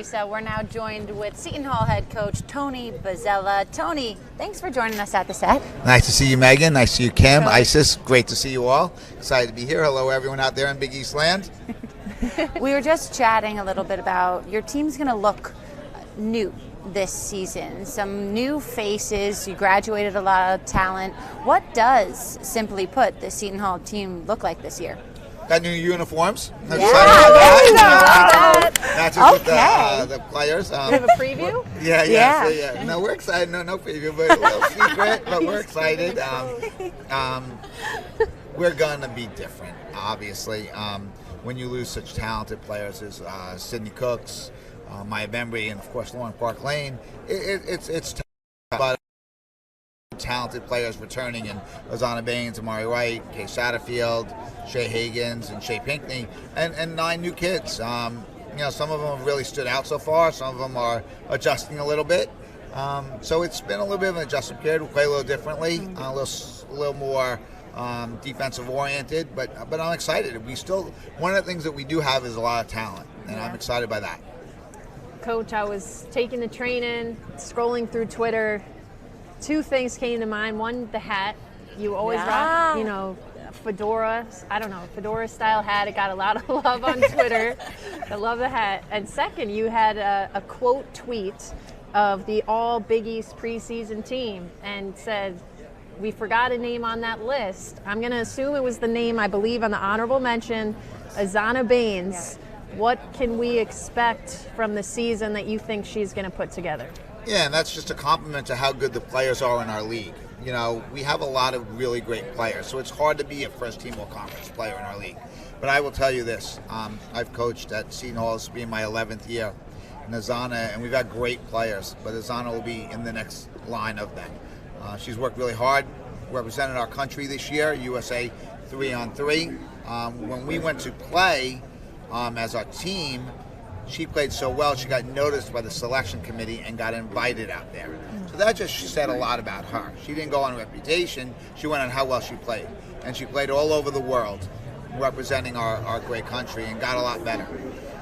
So we're now joined with Seton Hall head coach Tony Bozzella. Tony, thanks for joining us at the set. Nice to see you, Megan. Nice to see you, Kim, Coach. Isis. Great to see you all. Excited to be here. Hello, everyone out there in Big East land. We were just chatting a little bit about your team's going to look new this season. Some new faces. You graduated a lot of talent. What does, simply put, the Seton Hall team look like this year? Got new uniforms. I'm Yeah, excited about that. Not just Okay. with the players. We have a preview? Yeah. No, we're excited. No preview, but a little secret. But we're excited. We're going to be different, obviously. When you lose such talented players as Sidney Cooks, Maya Bembry, and of course Lauren Park Lane, it's tough. But talented players returning, and Azana Baines, Amari Wright, Kay Satterfield, Shay Higgins, and Shay Pinckney, and 9 new kids. Some of them have really stood out so far. Some of them are adjusting a little bit. So it's been a little bit of an adjustment period. We'll play a little differently, a little more defensive oriented, but I'm excited. One of the things that we do have is a lot of talent, and I'm excited by that. Coach, I was taking the train in, scrolling through Twitter. 2 things came to mind. One, the hat. You always rock, fedora. I don't know, fedora style hat. It got a lot of love on Twitter. I love the hat. And second, you had a quote tweet of the all Big East preseason team and said, "We forgot a name on that list." I'm going to assume it was the name, I believe, on the honorable mention, Azana Baines. What can we expect from the season that you think she's going to put together? Yeah, and that's just a compliment to how good the players are in our league. We have a lot of really great players, so it's hard to be a first-team all-conference player in our league. But I will tell you this, I've coached at Seton Hall, this will be my 11th year, and Azana, and we've got great players, but Azana will be in the next line of them. She's worked really hard, represented our country this year, USA 3-on-3. When we went to play as our team, she played so well, she got noticed by the selection committee and got invited out there. So that just said a lot about her. She didn't go on reputation, she went on how well she played. And she played all over the world, representing our great country, and got a lot better.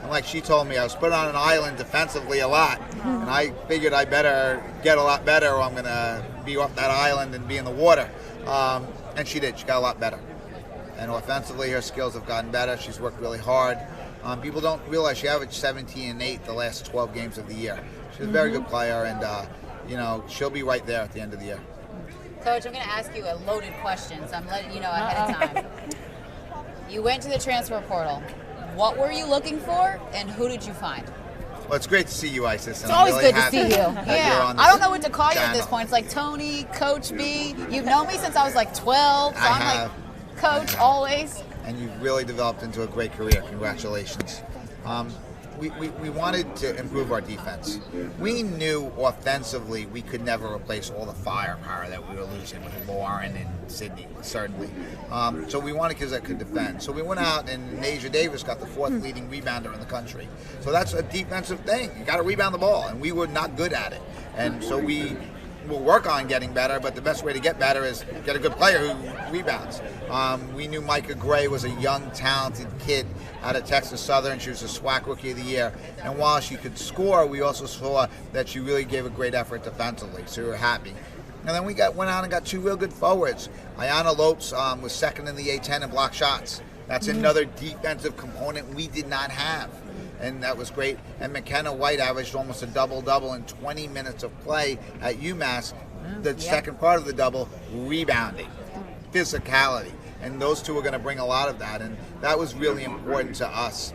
And like she told me, I was put on an island defensively a lot, and I figured I better get a lot better or I'm going to be off that island and be in the water. And she did, she got a lot better. And offensively, her skills have gotten better. She's worked really hard. People don't realize she averaged 17 and 8 the last 12 games of the year. She's a very good player, and she'll be right there at the end of the year. Coach, I'm going to ask you a loaded question, so I'm letting you know ahead of time. You went to the transfer portal. What were you looking for, and who did you find? Well, it's great to see you, Isis. It's always really good to see you. Yeah, I don't know what to call you at this channel. point. It's like Tony, Coach B. You've known me since I was like 12, so I'm like Coach always. And you've really developed into a great career. Congratulations. We wanted to improve our defense. We knew offensively we could never replace all the firepower that we were losing with Lauren and Sydney, certainly. So we wanted kids that could defend. So we went out, and Nasia Davis got the 4th leading rebounder in the country. So that's a defensive thing. You got to rebound the ball, and we were not good at it. And so we will work on getting better, but the best way to get better is get a good player who rebounds. We knew Micah Gray was a young, talented kid out of Texas Southern. She was a SWAC Rookie of the Year. And while she could score, we also saw that she really gave a great effort defensively, so we were happy. And then we went out and got 2 real good forwards. Ayana Lopes was 2nd in the A10 in block shots. That's another defensive component we did not have. And that was great. And McKenna White averaged almost a double-double in 20 minutes of play at UMass. The second part of the double, rebounding, physicality. And those 2 are going to bring a lot of that. And that was really important to us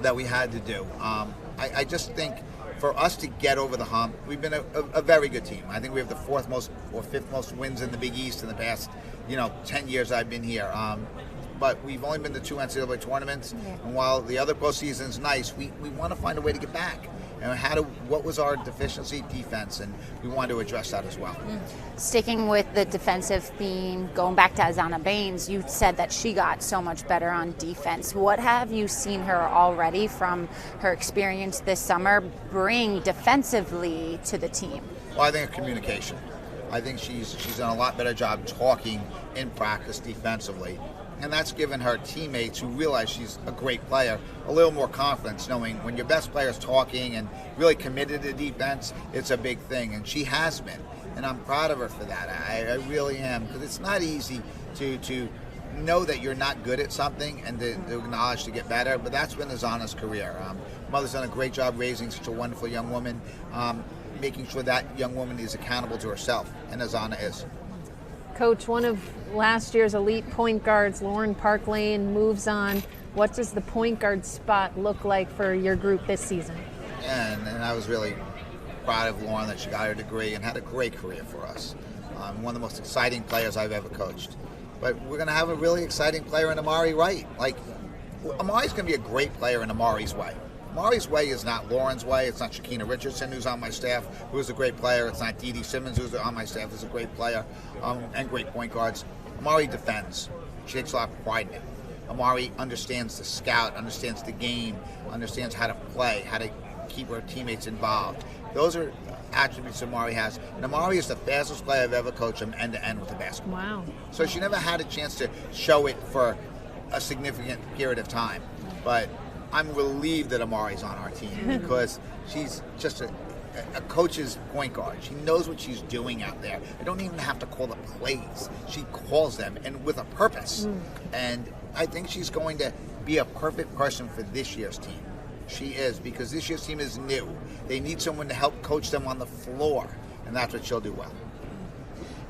that we had to do. I just think for us to get over the hump, we've been a very good team. I think we have the 4th most or 5th most wins in the Big East in the past 10 years I've been here. But we've only been to 2 NCAA tournaments, and while the other postseason's nice, we want to find a way to get back. And what was our deficiency? Defense, and we wanted to address that as well. Sticking with the defensive theme, going back to Azana Baines, you said that she got so much better on defense. What have you seen her already from her experience this summer bring defensively to the team? Well, I think communication. I think she's done a lot better job talking in practice defensively. And that's given her teammates who realize she's a great player a little more confidence, knowing when your best player is talking and really committed to defense, it's a big thing. And she has been. And I'm proud of her for that. I really am. Because it's not easy to know that you're not good at something and to acknowledge to get better. But that's been Azana's career. Mother's done a great job raising such a wonderful young woman, making sure that young woman is accountable to herself. And Azana is. Coach, one of last year's elite point guards, Lauren Parklane, moves on. What does the point guard spot look like for your group this season? And I was really proud of Lauren that she got her degree and had a great career for us. One of the most exciting players I've ever coached. But we're going to have a really exciting player in Amari Wright. Like, Amari's going to be a great player in Amari's way. Amari's way is not Lauren's way. It's not Shakina Richardson, who's on my staff, who's a great player. It's not Dee Dee Simmons, who's on my staff, who's a great player, and great point guards. Amari defends. She takes a lot of pride in it. Amari understands the scout, understands the game, understands how to play, how to keep her teammates involved. Those are attributes Amari has. And Amari is the fastest player I've ever coached from end to end with the basketball. Wow. So she never had a chance to show it for a significant period of time. But I'm relieved that Amari's on our team because she's just a coach's point guard. She knows what she's doing out there. I don't even have to call the plays. She calls them, and with a purpose. And I think she's going to be a perfect person for this year's team. She is, because this year's team is new. They need someone to help coach them on the floor, and that's what she'll do well.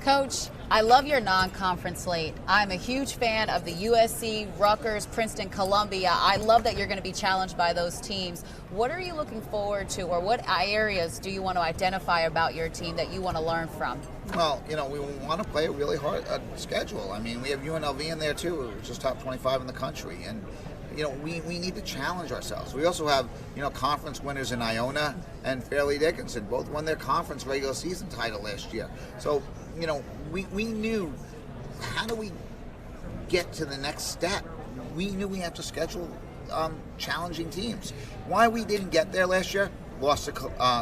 Coach, I love your non-conference slate. I'm a huge fan of the USC, Rutgers, Princeton, Columbia. I love that you're going to be challenged by those teams. What are you looking forward to, or what areas do you want to identify about your team that you want to learn from? Well, we want to play a really hard schedule. I mean, we have UNLV in there too, which is top 25 in the country, and we need to challenge ourselves. We also have, conference winners in Iona and Fairleigh Dickinson. Both won their conference regular season title last year. So, we knew, how do we get to the next step? We knew we had to schedule challenging teams. Why we didn't get there last year? Lost to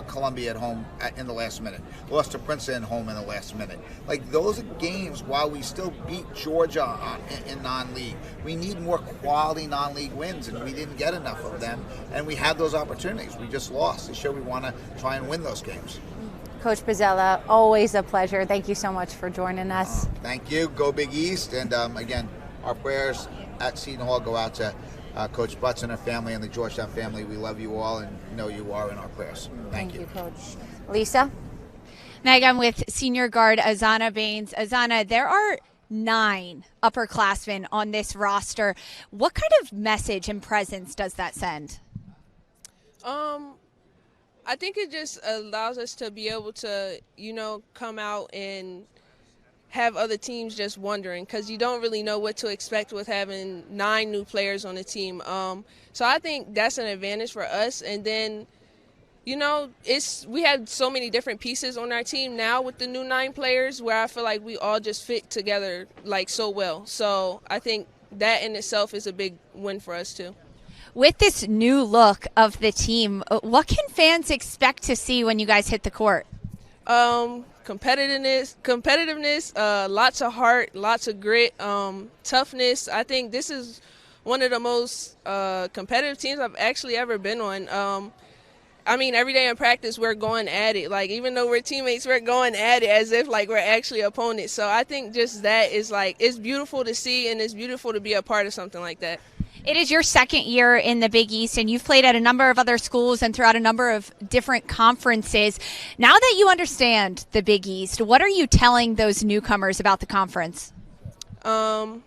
Columbia at home in the last minute. Lost to Princeton at home in the last minute. Like, those are games while we still beat Georgia in non-league. We need more quality non-league wins, and we didn't get enough of them. And we had those opportunities. We just lost. This year we want to try and win those games. Coach Bozzella, always a pleasure. Thank you so much for joining us. Thank you. Go Big East. And again, our prayers at Seton Hall go out to Coach Butts and her family and the Georgetown family. We love you all and know you are in our prayers. Thank you, Coach. Lisa? Meg, I'm with senior guard Azana Baines. Azana, there are 9 upperclassmen on this roster. What kind of message and presence does that send? I think it just allows us to be able to, come out and have other teams just wondering, because you don't really know what to expect with having 9 new players on the team. So I think that's an advantage for us. And then, we had so many different pieces on our team now with the new 9 players, where I feel like we all just fit together so well. So I think that in itself is a big win for us too. With this new look of the team, what can fans expect to see when you guys hit the court? Competitiveness, lots of heart, lots of grit, toughness. I think this is one of the most competitive teams I've actually ever been on. Every day in practice we're going at it. Like, even though we're teammates, we're going at it as if we're actually opponents. So I think just that is it's beautiful to see, and it's beautiful to be a part of something like that. It is your second year in the Big East, and you've played at a number of other schools and throughout a number of different conferences. Now that you understand the Big East, what are you telling those newcomers about the conference? Everybody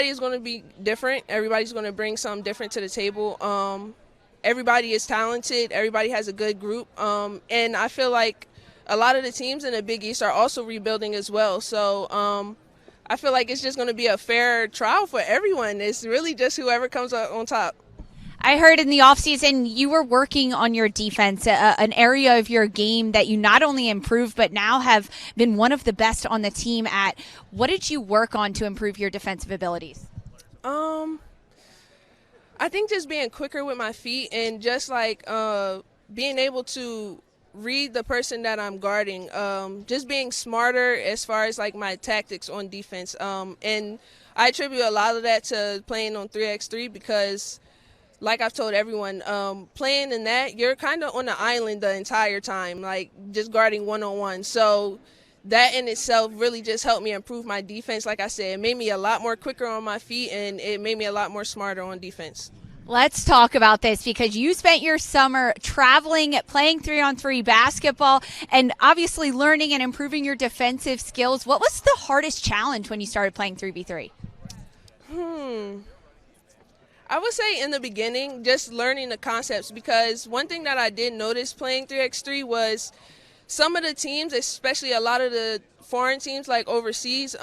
is going to be different. Everybody's going to bring something different to the table. Everybody is talented. Everybody has a good group. And I feel like a lot of the teams in the Big East are also rebuilding as well. So I feel like it's just going to be a fair trial for everyone. It's really just whoever comes up on top. I heard in the offseason you were working on your defense, an area of your game that you not only improved but now have been one of the best on the team at. What did you work on to improve your defensive abilities? I think just being quicker with my feet and just being able to read the person that I'm guarding, just being smarter as far as like my tactics on defense. And I attribute a lot of that to playing on 3x3 because, like I've told everyone, playing in that, you're kind of on the island the entire time, like just guarding one-on-one. So that in itself really just helped me improve my defense. Like I said, it made me a lot more quicker on my feet, and it made me a lot more smarter on defense. Let's talk about this because you spent your summer traveling, playing 3-on-3 basketball, and obviously learning and improving your defensive skills. What was the hardest challenge when you started playing 3v3? I would say in the beginning, just learning the concepts, because one thing that I did notice playing 3x3 was some of the teams, especially a lot of the foreign teams like overseas,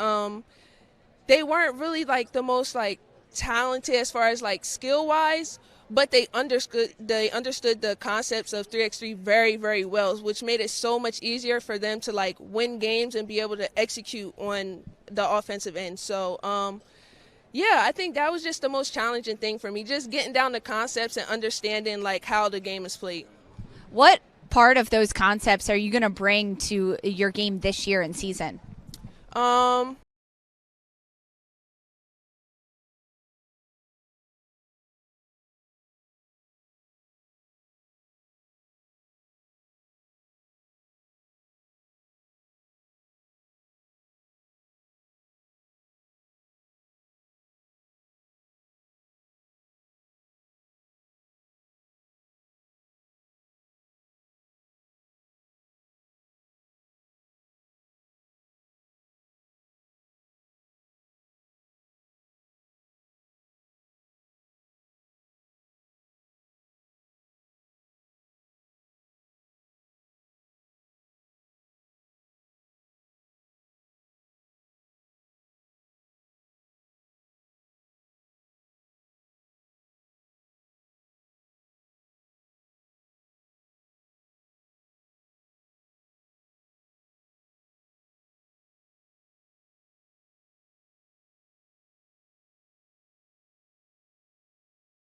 they weren't really like the most like talented as far as like skill wise, but they understood the concepts of 3x3 very, very well, which made it so much easier for them to like win games and be able to execute on the offensive end. So yeah, I think that was just the most challenging thing for me, just getting down the concepts and understanding like how the game is played. What part of those concepts are you going to bring to your game this year in season?